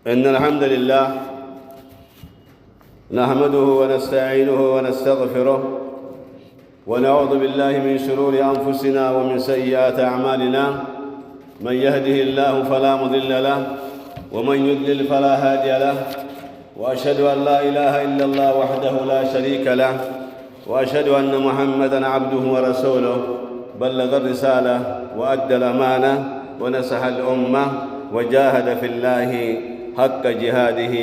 إن الحمد لله نحمده ونستعينه ونستغفره ونعوذ بالله من شرور أنفسنا ومن سيئات أعمالنا. من يهده الله فلا مضل له ومن يضلل فلا هادي له، وأشهد أن لا إله إلا الله وحده لا شريك له، وأشهد أن محمدًا عبده ورسوله. بلغ الرسالة وأدى الأمانة ونصح الأمة وجاهد في الله حق جهاده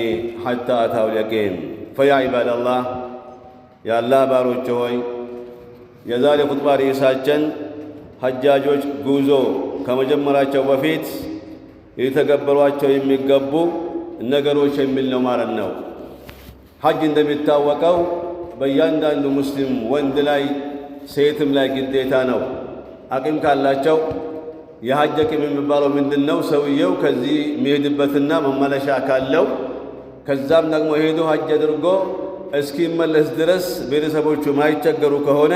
حتى أتاه اليقين. فيا عباد الله يا الله باروች ሆይ የዛሬ ኹጥባ ርዕሳችን ሐጃጆች ጉዞ ከመጀመራቸው በፊት የተገበሯቸው የሚገቡ ነገሮች የሚል ነው ማለት ነው። ሐጅ እንደሚታወቀው በእያንዳንዱ ሙስሊም ወንድ ላይ ሴትም ላይ ግዴታ ነው። አቅም ካላቸው የሐጅ አቅም የሚባለው ምንድነው? ሰውየው ከዚህ የሚሄድበትና መመለሻ ካለው ከዛም ደግሞ ሄዶ ሐጅ አድርጎ እስኪመለስ ድረስ ቤተሰቦቹ ማይቸገሩ ከሆነ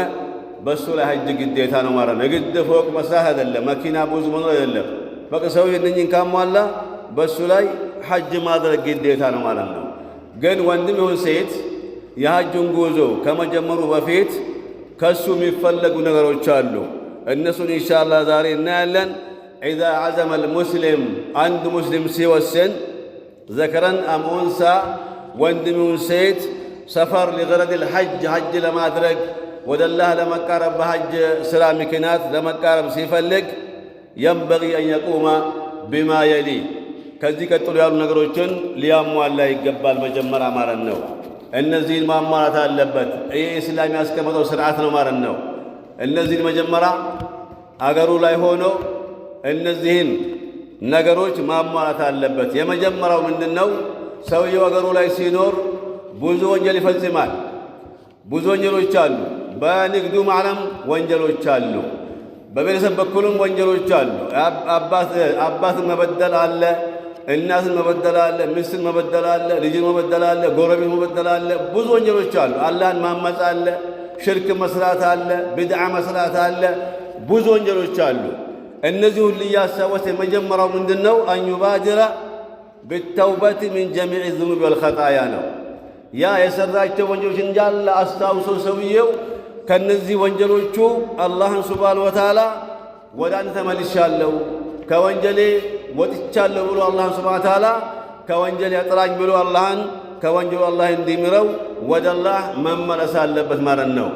በሱ ላይ ሐጅ ግዴታ ነው ማለት ነው። ግድ ፎቅ መስራት አይደለም፣ መኪና ብዙ መኖር አይደለም። በቃ ሰው እነኚህን ካሟላ በሱ ላይ ሐጅ ማድረግ ግዴታ ነው ማለት ነው። ግን ወንድም ይሁን ሴት የሐጁን ጉዞ ከመጀመሩ በፊት ከሱ የሚፈለጉ ነገሮች አሉ። እነሱን ኢንሻአላህ ዛሬ እናያለን። ኢዛ ዐዘመ አልሙስሊም አንድ ሙስሊም ሲወስን ዘከረን አም ኡንሳ ወንድም ይሁን ሴት ሰፈር ሊገረድ ልሐጅ ሐጅ ለማድረግ ወደ አላህ ለመቃረብ በሐጅ ስራ ምክንያት ለመቃረብ ሲፈልግ የንበጊ አን የቁመ ቢማ የሊ ከዚህ ቀጥሎ ያሉ ነገሮችን ሊያሟላ ይገባል መጀመሪያ ማለት ነው። እነዚህን ማሟላት አለበት። ይህ እስላም ያስቀመጠው ስርዓት ነው ማለት ነው። እነዚህን መጀመሪያ አገሩ ላይ ሆኖ እነዚህን ነገሮች ማሟላት አለበት። የመጀመሪያው ምንድነው? ሰውየው አገሩ ላይ ሲኖር ብዙ ወንጀል ይፈጽማል። ብዙ ወንጀሎች አሉ። በንግዱ ዓለም ወንጀሎች አሉ። በቤተሰብ በኩልም ወንጀሎች አሉ። አባትን መበደል አለ፣ እናትን መበደል አለ፣ ሚስትን መበደል አለ፣ ልጅን መበደል አለ፣ ጎረቤት መበደል አለ። ብዙ ወንጀሎች አሉ። አላህን ማመጽ አለ፣ ሽርክ መስራት አለ፣ ቢድዓ መስራት አለ። ብዙ ወንጀሎች አሉ። እነዚህ ሁሉ እያሳወሰ የመጀመሪያው ምንድነው? አን ዩባድረ ቢተውበት ሚን ጀሚዕ ዙኑብ ወልኸጣያ ነው። ያ የሰራቸው ወንጀሎች እንዳለ አስታውሶ ሰውየው ከነዚህ ወንጀሎቹ አላህን ሱብሓነሁ ወተዓላ ወደ አንተ ተመልሻለሁ ከወንጀሌ ወጥቻለሁ ብሎ አላህን ሱብሓነሁ ወተዓላ ከወንጀል ያጥራኝ ብሎ አላህን ከወንጀሉ አላህ እንዲምረው ወደ አላህ መመለስ አለበት ማለት ነው።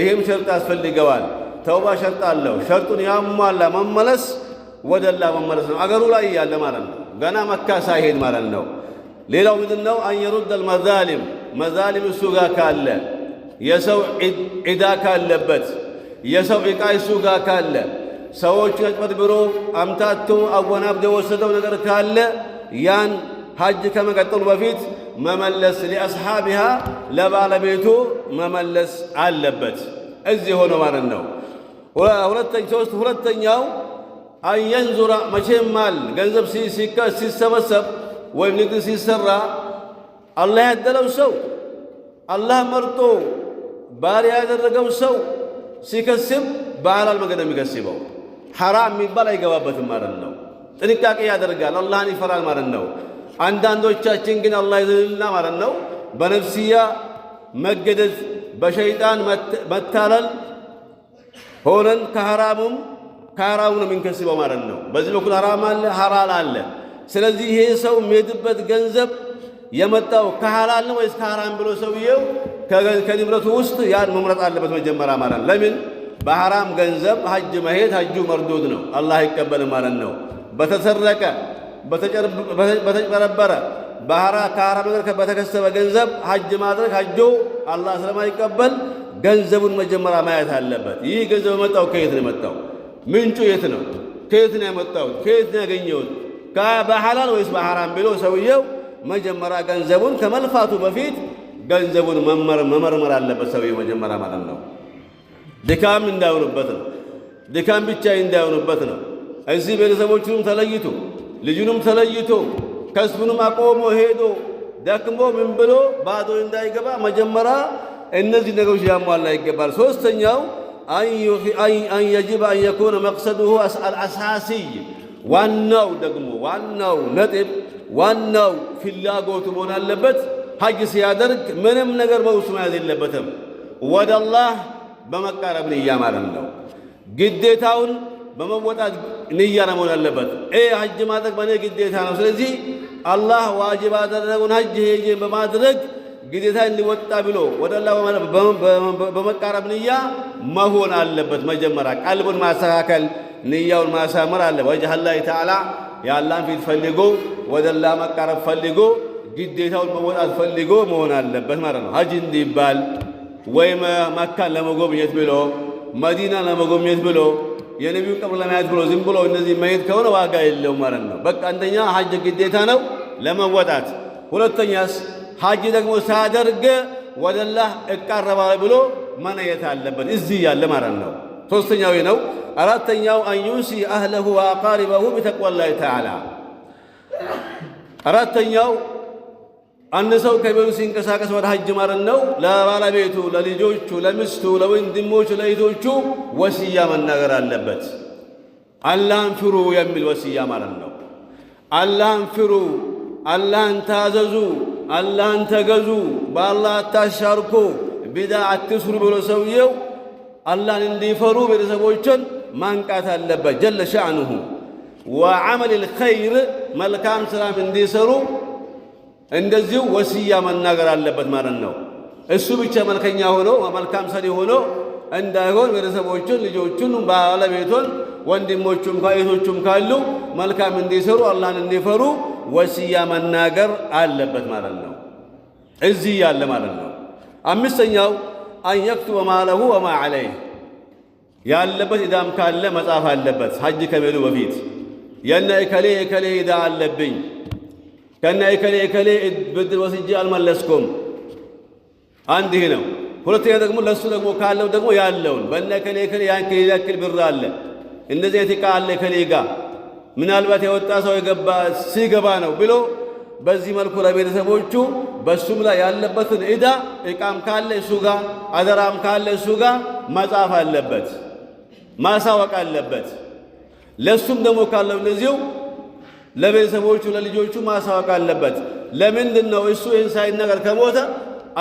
ይህም ሸርጥ ያስፈልገዋል። ተውባ ሸርጥ አለው። ሸርጡን ያሟላ መመለስ ወደ አላህ መመለስ ነው። አገሩ ላይ ያለ ማለት ነው። ገና መካ ሳይሄድ ማለት ነው። ሌላው ምንድነው? አን የሩድ አልመዛሊም መዛሊም እሱ ጋር ካለ የሰው ዒዳ ካለበት የሰው ዕቃ እሱ ጋር ካለ ሰዎቹን አጭበርብሮ አምታቶ አወናብዶ የወሰደው ነገር ካለ ያን ሐጅ ከመቀጠሉ በፊት መመለስ ሊአስሓቢሃ ለባለቤቱ መመለስ አለበት። እዚህ ሆኖ ማለት ነው። ሁለተኛው አን የንዙራ መቼም ማል ገንዘብ ሲሰበሰብ ወይም ንግድ ሲሰራ አላህ ያደለው ሰው አላህ መርጦ ባሪያ ያደረገው ሰው ሲከስብ በሐላል መንገድ የሚከስበው ሐራም የሚባል አይገባበትም ማለት ነው። ጥንቃቄ ያደርጋል፣ አላህን ይፈራል ማለት ነው። አንዳንዶቻችን ግን አላህ ይዘንልና ማለት ነው በነፍስያ መገደድ በሸይጣን መታለል ሆነን ከሐራሙ ነው የምንከስበው ማለት ነው። በዚህ በኩል ሐራም አለ፣ ሐላል አለ። ስለዚህ ይሄ ሰው የሚሄድበት ገንዘብ የመጣው ከሐላል ነው ወይስ ከሐራም ብሎ ሰውየው ከንብረቱ ውስጥ ያን መምረጥ አለበት መጀመሪያ ማለት ነው። ለምን በሐራም ገንዘብ ሐጅ መሄድ ሐጁ መርዱድ ነው፣ አላህ አይቀበልም ማለት ነው። በተሰረቀ በተጨበረበረ ከሐራም ነገር በተከሰበ ገንዘብ ሐጅ ማድረግ ሐጁ አላህ ስለማይቀበል ገንዘቡን መጀመሪያ ማየት አለበት። ይህ ገንዘብ የመጣው ከየት ነው የመጣው? ምንጩ የት ነው? ከየት ነው የመጣው? ከየት ነው ያገኘሁት? በሐላል ወይስ በሐራም ብሎ ሰውየው መጀመሪያ ገንዘቡን ከመልፋቱ በፊት ገንዘቡን መመርመር አለበት ሰውየው መጀመሪያ ማለት ነው። ድካም እንዳይሆንበት ነው። ድካም ብቻ እንዳይሆንበት ነው። እዚህ ቤተሰቦቹንም ተለይቶ ልጁንም ተለይቶ ከስቡንም አቆሞ ሄዶ ደክሞ ምን ብሎ ባዶ እንዳይገባ መጀመሪያ እነዚህ ነገሮች ሊያሟላ ይገባል። ሶስተኛው አን የጅብ አን የኩነ መቅሰዱሁ አልአሳሲይ ዋናው ነጥብ ዋናው ፍላጎቱ መሆን አለበት። ሐጅ ሲያደርግ ምንም ነገር በውስጡ መያዝ የለበትም። ወደ አላህ በመቃረብ ንያ ማለት ነው። ግዴታውን በመወጣት ንያ ነው መሆን አለበት። ሐጅ ማድረግ በእኔ ግዴታ ነው፣ ስለዚህ አላህ ዋጅብ ያደረገውን ሐጅ ሄጄ በማድረግ ግዴታ እንዲወጣ ብሎ ወደ አላህ በመቃረብ ንያ መሆን አለበት። መጀመሪያ ቀልቡን ማስተካከል፣ ንያውን ማሳመር አለ። ወጅህ አላህ ተዓላ የአላህን ፊት ፈልጎ ወደ አላህ መቃረብ ፈልጎ ግዴታውን መወጣት ፈልጎ መሆን አለበት ማለት ነው። ሐጅ እንዲባል ወይም መካን ለመጎብኘት ብሎ መዲና ለመጎብኘት ብሎ የነቢዩን ቀብር ለማየት ብሎ ዝም ብሎ እነዚህ መሄድ ከሆነ ዋጋ የለውም ማለት ነው። በቃ አንደኛ ሐጅ ግዴታ ነው ለመወጣት። ሁለተኛስ ሐጅ ደግሞ ሳያደርግ ወደ አላህ እቃረባለሁ ብሎ መነየት አለበት እዚህ ያለ ማለት ነው። ሶስተኛው ነው። አራተኛው አንዩሲ አህለሁ ወአቃሪበሁ ቢተቅዋላሂ ተዓላ። አራተኛው አንድ ሰው ከቤቱ ሲንቀሳቀስ ወደ ሐጅ ማለት ነው ለባለቤቱ፣ ለልጆቹ፣ ለሚስቱ፣ ለወንድሞቹ፣ ለእህቶቹ ወስያ መናገር አለበት። አላህን ፍሩ የሚል ወስያ ማለት ነው። አላህን ፍሩ፣ አላህን ታዘዙ፣ አላህን ተገዙ፣ በአላህ አታሻርኩ፣ ቢድዓ አትስሩ ብሎ ሰውየው አላህን እንዲፈሩ ቤተሰቦችን ማንቃት አለበት። ጀለ ሸዕኑሁ ወዐመል ልኸይር መልካም ስራም እንዲሰሩ እንደዚሁ ወስያ መናገር አለበት ማለት ነው። እሱ ብቻ መልከኛ ሆኖ መልካም ሰሪ ሆኖ እንዳይሆን ቤተሰቦቹን፣ ልጆቹን፣ ባለቤቱን፣ ወንድሞቹም ከእህቶቹም ካሉ መልካም እንዲሰሩ አላህን እንዲፈሩ ወስያ መናገር አለበት ማለት ነው። እዚህ ያለ ማለት ነው። አምስተኛው አን የክቱበ ማ ለሁ ወማ ዐለይህ ያለበት ዕዳም ካለ መጻፍ አለበት። ሐጅ ከመሄዱ በፊት የነ እከሌ እከሌ ዕዳ አለብኝ ከነ እከሌ እከሌ ብድር ወስጄ አልመለስኩም። አንድ ይህ ነው። ሁለተኛ ደግሞ ለሱ ደግሞ ካለው ደግሞ ያለውን በነ እከሌ እከሌ ያክል ብር አለ እንደዚህ ዕቃ አለ እከሌ ጋ ምናልባት የወጣ ሰው የገባ ሲገባ ነው ብሎ በዚህ መልኩ ለቤተሰቦቹ በሱም ላይ ያለበትን ዕዳ ዕቃም ካለ እሱ ጋር አደራም ካለ እሱ ጋር መጻፍ አለበት፣ ማሳወቅ አለበት። ለሱም ደግሞ ካለው እንደዚሁ ለቤተሰቦቹ ለልጆቹ ማሳወቅ አለበት። ለምንድን ነው እሱ ይህን ሳይነገር ከሞተ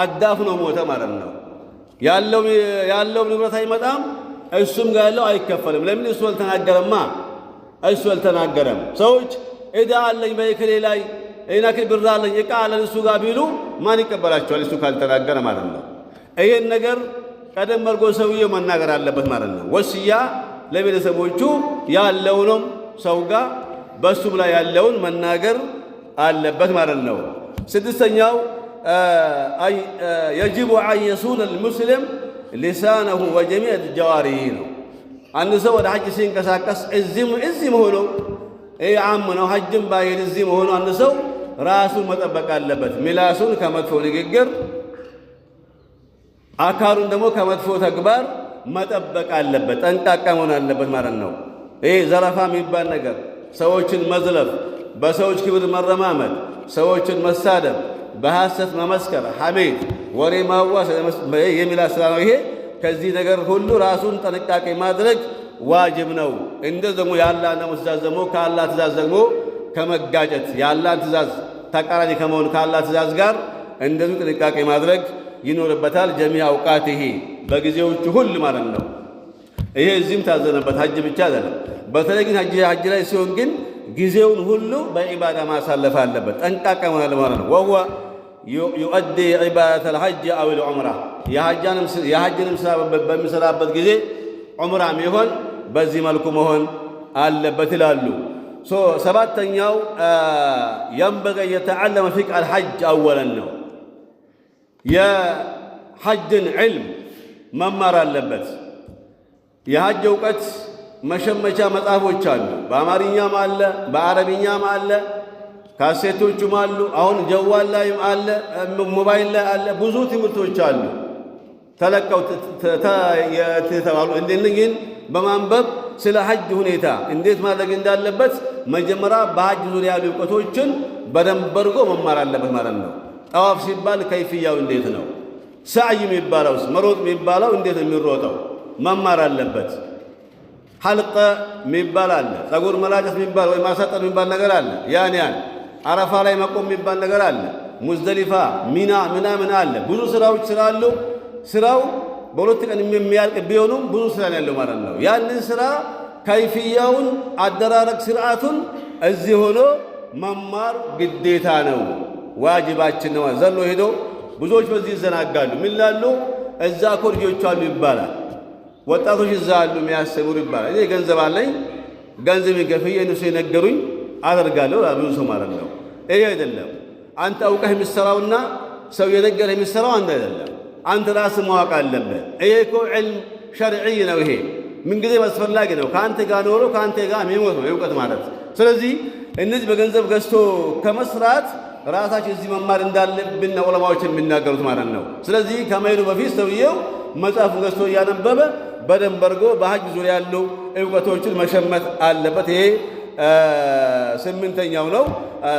አዳፍኖ ሞተ ማለት ነው። ያለው ንብረት አይመጣም፣ እሱም ጋር ያለው አይከፈልም። ለምን? እሱ አልተናገረማ። እሱ አልተናገረም። ሰዎች ዕዳ አለኝ በእከሌ ላይ ይናክል ብር አለኝ ዕቃ አለን እሱ ጋር ቢሉ ማን ይቀበላቸዋል? እሱ ካልተናገረ ማለት ነው። ይሄን ነገር ቀደም አድርጎ ሰውዬው መናገር አለበት ማለት ነው። ወስያ ለቤተሰቦቹ ያለውንም ሰው ጋር በሱም ላይ ያለውን መናገር አለበት ማለት ነው። ስድስተኛው የጅቡ አን የሱነ ልሙስሊም ሊሳነሁ ወጀሚዕ ጀዋሪሂ ነው። አንድ ሰው ወደ ሐጅ ሲንቀሳቀስ እዚህ መሆኑ ዓም ነው። ሐጅም ባይሄድ እዚህ መሆኑ አንድ ሰው ራሱን መጠበቅ አለበት። ሚላሱን ከመጥፎ ንግግር፣ አካሉን ደግሞ ከመጥፎ ተግባር መጠበቅ አለበት። ጠንቃቃ መሆን አለበት ማለት ነው። ይህ ዘረፋ የሚባል ነገር፣ ሰዎችን መዝለፍ፣ በሰዎች ክብር መረማመድ፣ ሰዎችን መሳደብ፣ በሐሰት መመስከር፣ ሐሜት፣ ወሬ ማዋስ የሚል ስራ ነው። ይሄ ከዚህ ነገር ሁሉ ራሱን ጥንቃቄ ማድረግ ዋጅብ ነው። እንደዚህ ደግሞ የአላህን ትእዛዝ ደግሞ ከአላህ ትእዛዝ ደግሞ ከመጋጨት የአላህን ትእዛዝ ተቃራኒ ከመሆን ከአላህ ትእዛዝ ጋር እንደዚሁ ጥንቃቄ ማድረግ ይኖርበታል። ጀሚዕ አውቃቲሂ በጊዜዎቹ ሁሉ ማለት ነው። ይሄ እዚህም ታዘነበት ሐጅ ብቻ አይደለም። በተለይ ግን ሐጅ ላይ ሲሆን ግን ጊዜውን ሁሉ በዒባዳ ማሳለፍ አለበት። ጠንቃቃ መሆን ማለት ነው። ወሁወ ዩؤዲ ዒባደተል ሐጅ አዊል ዑምራ የሐጅንም ስራ በሚሰራበት ጊዜ ዑምራም ይሆን በዚህ መልኩ መሆን አለበት ይላሉ። ሰባተኛው የንበገ የተዓለመ ፊቅህ አልሐጅ አወለን ነው። የሐጅን ዕልም መማር አለበት። የሐጅ እውቀት መሸመቻ መጽሐፎች አሉ። በአማርኛም አለ፣ በአረብኛም አለ፣ ካሴቶቹም አሉ። አሁን ጀዋል ላይም አለ፣ ሞባይል ላይ አለ። ብዙ ትምህርቶች አሉ ተለቀው የተባሉ እንደነኝን በማንበብ ስለ ሐጅ ሁኔታ እንዴት ማድረግ እንዳለበት መጀመሪያ በሐጅ ዙሪያ ያሉ እውቀቶችን በደንብ አድርጎ መማር አለበት ማለት ነው። ጠዋፍ ሲባል ከይፍያው እንዴት ነው? ሰዕይ የሚባለውስ መሮጥ የሚባለው እንዴት የሚሮጠው መማር አለበት። ሐልቀ የሚባል አለ፣ ፀጉር መላጨት የሚባል ወይ ማሳጠር የሚባል ነገር አለ። ያን አረፋ ላይ መቆም የሚባል ነገር አለ። ሙዝደሊፋ፣ ሚና ምናምን አለ። ብዙ ስራዎች ስላሉ ስራው በሁለት ቀን የሚያልቅ ቢሆኑም ብዙ ስራ ያለው ማለት ነው። ያንን ስራ ከይፍያውን አደራረግ ስርዓቱን እዚህ ሆኖ መማር ግዴታ ነው፣ ዋጅባችን ነው። ዘሎ ሄዶ ብዙዎች በዚህ ይዘናጋሉ። ምን ላሉ እዛ እኮ ልጆች አሉ ይባላል፣ ወጣቶች እዛ አሉ የሚያስተምሩ ይባላል። እኔ ገንዘብ አለኝ፣ ገንዘብ ከፍዬ እነሱ የነገሩኝ አደርጋለሁ ብዙ ሰው ማለት ነው። ይሄ አይደለም። አንተ አውቀህ የሚሰራውና ሰው የነገረህ የሚሰራው አንድ አይደለም። አንተ ራስህ ማወቅ አለብህ። ይሄ እኮ ዕልም ሸርዒ ነው። ይሄ ምንጊዜም አስፈላጊ ነው። ከአንተ ጋር ኖሮ ከአንተ ጋር የሚሞት ነው እውቀት ማለት። ስለዚህ እነዚህ በገንዘብ ገዝቶ ከመስራት ራሳችን እዚህ መማር እንዳለብን ዑለማዎች የሚናገሩት ማለት ነው። ስለዚህ ከመሄዱ በፊት ሰውየው መጽሐፉን ገዝቶ እያነበበ በደንብ አድርጎ በሐጅ ዙሪያ ያሉ እውቀቶችን መሸመት አለበት። ይሄ ስምንተኛው ነው።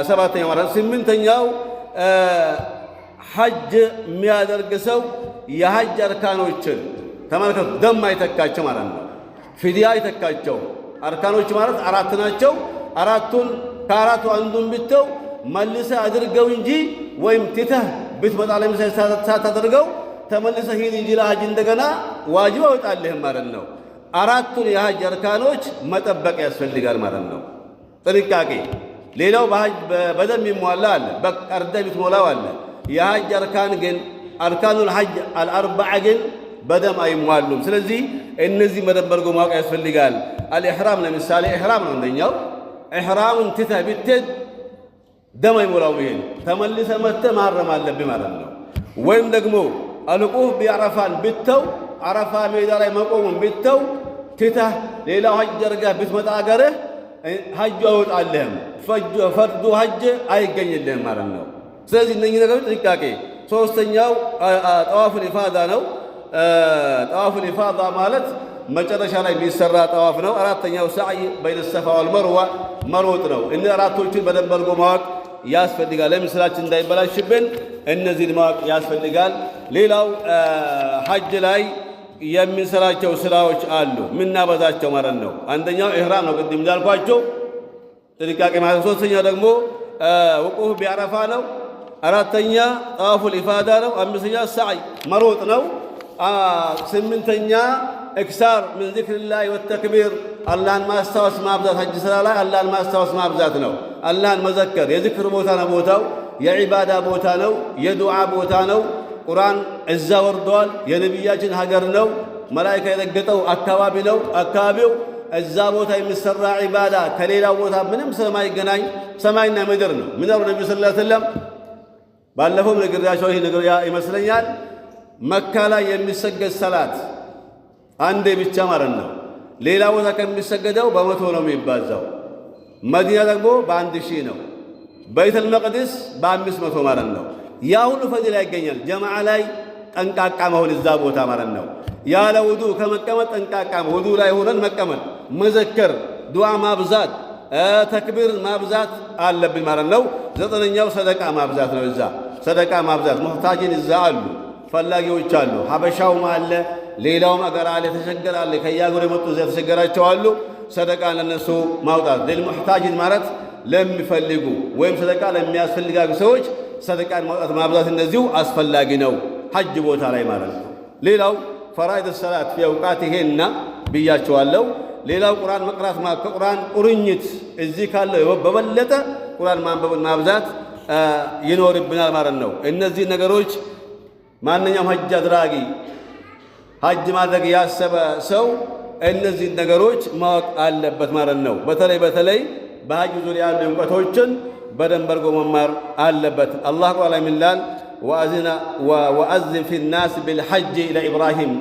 ሰባተኛው ማለት ስምንተኛው ሐጅ የሚያደርግ ሰው የሐጅ አርካኖችን ተመልከቱ። ደም አይተካቸው ማለት ነው። ፊድያ አይተካቸው። አርካኖች ማለት አራት ናቸው። አራቱን ከአራቱ አንዱን ብተው መልሰህ አድርገው እንጂ ወይም ትተህ ብትመጣ ለምሳሌ ሳታደርገው ተመልሰህ ሂድ እንጂ ለሐጅ እንደገና ዋጅብ አወጣልህም ማለት ነው። አራቱን የሐጅ አርካኖች መጠበቅ ያስፈልጋል ማለት ነው። ጥንቃቄ። ሌላው በሐጅ በደም ይሟላ አለ፣ በቀርደ ብትሞላው አለ። የሐጅ አርካን ግን አርካኑል ሐጅ አልአርባዓ ግን በደም አይሟሉም። ስለዚህ እነዚህ መደብ አድርጎ ማወቅ ያስፈልጋል። አልኢሕራም ለምሳሌ ኢሕራም ነው አንደኛው። ኢሕራምን ትተህ ብትሄድ ደም አይሞላውም። ይሄን ተመልሰህ መጥተህ ማረም አለብህ ማለት ነው። ወይም ደግሞ አልቁፍ ቢዐረፋን ብተው አረፋ ሜዳ ላይ መቆሙን ብተው ትተህ ሌላው ሐጅ አድርገህ ብትመጣ አገርህ ሐጁ አይወጣልህም፣ ፈርዱ ሐጅ አይገኝልህም ማለት ነው። ስለዚህ እነኚህ ነገሮች ጥንቃቄ። ሶስተኛው ጠዋፉል ኢፋዳ ነው። ጠዋፉል ኢፋዳ ማለት መጨረሻ ላይ የሚሰራ ጠዋፍ ነው። አራተኛው ሰዕይ በይነ ሰፋ ወልመርዋ መሮጥ ነው። እነዚህ አራቶችን በደንብ አድርጎ ማወቅ ያስፈልጋል። ለምስላችን እንዳይበላሽብን እነዚህን ማወቅ ያስፈልጋል። ሌላው ሐጅ ላይ የምንሰራቸው ስራዎች አሉ ምናበዛቸው ማለት ነው። አንደኛው ኢሕራም ነው፣ ቅድም እንዳልኳቸው ጥንቃቄ ማለት። ሶስተኛው ደግሞ ውቁፍ ቢዐረፋ ነው። አራተኛ ጠዋፉል ኢፋዳ ነው። አምስተኛ ሰዕይ መሮጥ ነው። ስምንተኛ እክሳር ምን ዚክሪላህ ወተክቢር አላህን ማስታወስ ማብዛት። ሐጅ ስራ ላይ አላህን ማስታወስ ማብዛት ነው። አላህን መዘከር የዝክር ቦታ ነው። ቦታው የዒባዳ ቦታ ነው። የዱዓ ቦታ ነው። ቁርአን እዛ ወርደዋል። የነቢያችን ሀገር ነው። መላኢካ የረገጠው አካባቢ ነው። አካባቢው እዛ ቦታ የሚሰራ ዒባዳ ከሌላው ቦታ ምንም ስለማይገናኝ ሰማይና ምድር ነው። ምንሩ ነቢ ሰለላሁ ዐለይሂ ወሰለም ባለፈውም ነግሬያቸው ይህ ነገር ይመስለኛል። መካ ላይ የሚሰገድ ሰላት አንዴ ብቻ ማለት ነው። ሌላ ቦታ ከሚሰገደው በመቶ ነው የሚባዛው። መዲና ደግሞ በ1000 ነው። በይተል መቅደስ በ500 ማለት ነው። ያ ሁሉ ፈዲላ ይገኛል። ጀማዓ ላይ ጠንቃቃ መሆን እዛ ቦታ ማለት ነው። ያለ ውዱ ከመቀመጥ ጠንቃቃ ውዱ ላይ ሆነን መቀመጥ፣ መዘከር፣ ዱዓ ማብዛት፣ ተክቢር ማብዛት አለብን ማለት ነው። ዘጠነኛው ሰደቃ ማብዛት ነው። እዛ ሰደቃ ማብዛት ሙህታጅን እዛ አሉ፣ ፈላጊዎች አሉ። ሀበሻውም አለ፣ ሌላውም አገር አለ፣ የተቸገረ አለ። ከያገሩ የመጡ እዛ የተቸገራቸው አሉ። ሰደቃ ለነሱ ማውጣት ለልሙህታጅን ማለት ለሚፈልጉ ወይም ሰደቃ ለሚያስፈልጋቸው ሰዎች ሰደቃን ማውጣት ማብዛት እንደዚሁ አስፈላጊ ነው ሐጅ ቦታ ላይ ማለት ነው። ሌላው ፈራኢድ ሰላት ፊአውቃቲሂና ብያቸዋለሁ። ሌላው ቁርአን መቅራት ከቁርአን ቁርኝት እዚህ ካለው በበለጠ ቁርአን ማንበብን ማብዛት ይኖርብናል ማለት ነው። እነዚህ ነገሮች ማንኛውም ሐጅ አድራጊ ሐጅ ማድረግ ያሰበ ሰው እነዚህ ነገሮች ማወቅ አለበት ማለት ነው። በተለይ በሐጅ ዙሪያ ያሉ እውቀቶችን በደንብ አድርጎ መማር አለበት። አላህ ቁርአን ላይ ምን ይላል? ወአዝን ፊ ናስ ቢልሐጅ ለኢብራሂም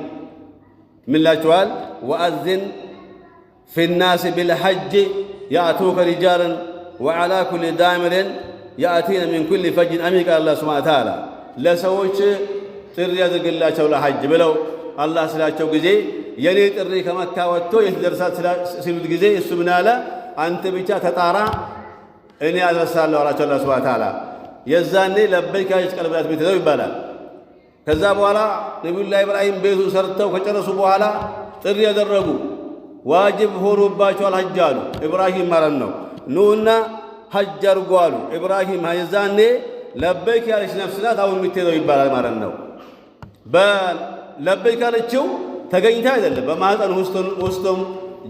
ምን ላችኋል? ወአዝን ፊ ናስ ቢልሐጅ ያእቱከ ሪጃለን ወዐላ ኩሊ ዳሚርን ያእቲነ ሚን ኩሊ ፈጅን አሚቅ አላህ ሱብሓነሁ ወተዓላ ለሰዎች ጥሪ ያድርግላቸው ለሐጅ ብለው አላህ ስላቸው ጊዜ የኔ ጥሪ ከመካ ወጥቶ የት ደርሳል ሲሉት ጊዜ እሱ ምን አለ? አንተ ብቻ ተጣራ እኔ አድረሳለሁ አላቸው አላህ ሱብሓነሁ ወተዓላ። የዛኔ ለበይከ ያለች ቀለበት ቤት ነው ይባላል። ከዛ በኋላ ነቢዩላህ ኢብራሂም ቤቱን ሰርተው ከጨረሱ በኋላ ጥሪ ያደረጉ ዋጅብ ሆኖባቸዋል ሐጅ አሉ። ኢብራሂም ማለት ነው ኑና ሐጅ አርጓሉ ኢብራሂም ሀይዛኔ ለበይክ ያለች ነፍስ ናት አሁን የምትሄደው ይባላል ማለት ነው። በለበይክ ያለችው ተገኝታ አይደለም በማህፀን ውስጡም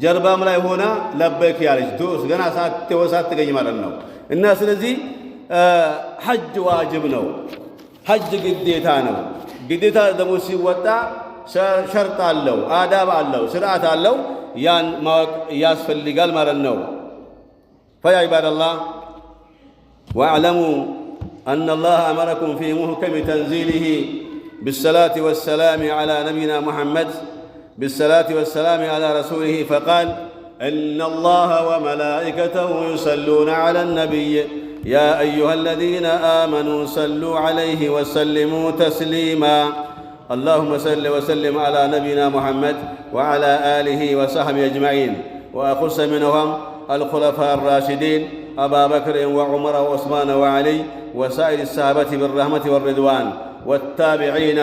ጀርባም ላይ ሆና ለበይክ ያለች ዱስ ገና ሳትገኝ ማለት ነው። እና ስለዚህ ሐጅ ዋጅብ ነው። ሐጅ ግዴታ ነው። ግዴታ ደግሞ ሲወጣ ሸርጥ አለው፣ አዳብ አለው፣ ስርዓት አለው። ያን ማወቅ ያስፈልጋል ማለት ነው። ፈያ ዒባደላህ ወአዕለሙ أن الله أمركم في محكم تنزيله بالصلاة والسلام على نبينا محمد بالصلاة والسلام على رسوله فقال إن الله وملائكته يصلون على النبي يا أيها الذين آمنوا صلوا عليه وسلموا تسليما اللهم صل وسلم على نبينا محمد وعلى آله وصحبه أجمعين وأخص منهم الخلفاء الراشدين أبا بكر وعمر وعثمان وعلي وسائر الصحابة بالرحمة والرضوان والتابعين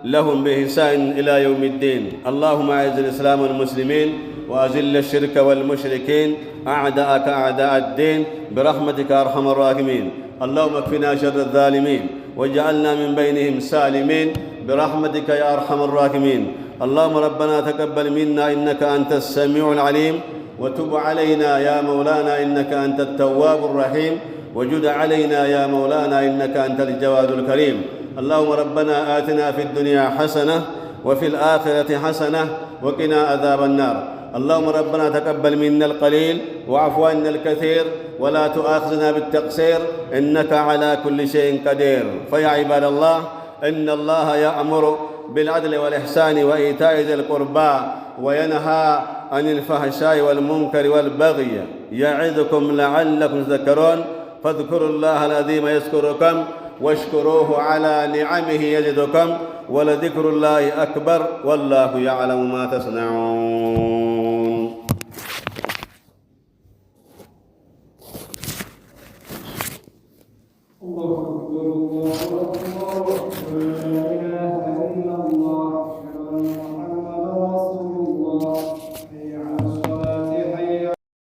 لهم بإحسان إلى يوم الدين اللهم أعز الإسلام والمسلمين وأذل الشرك والمشركين أعداءك أعداء الدين برحمتك أرحم الراحمين اللهم اكفنا شر الظالمين واجعلنا من بينهم سالمين برحمتك يا أرحم الراحمين اللهم ربنا تقبل منا إنك أنت السميع العليم وتب علينا يا مولانا إنك أنت التواب الرحيم وجد علينا يا مولانا إنك أنت الجواد الكريم اللهم ربنا آتنا في الدنيا حسنة وفي الآخرة حسنة وقنا عذاب النار اللهم ربنا تقبل منا القليل واعف عنا الكثير ولا تؤاخذنا بالتقصير إنك على كل شيء قدير فيا عباد الله إن الله يأمر بالعدل والإحسان وإيتاء ذي القربى وينهى عن الفحشاء والمنكر والبغي يعظكم لعلكم تذكرون فاذكروا الله العظيم يذكركم واشكروه على نعمه يزدكم ولذكر الله أكبر والله يعلم ما تصنعون الله أكبر الله أكبر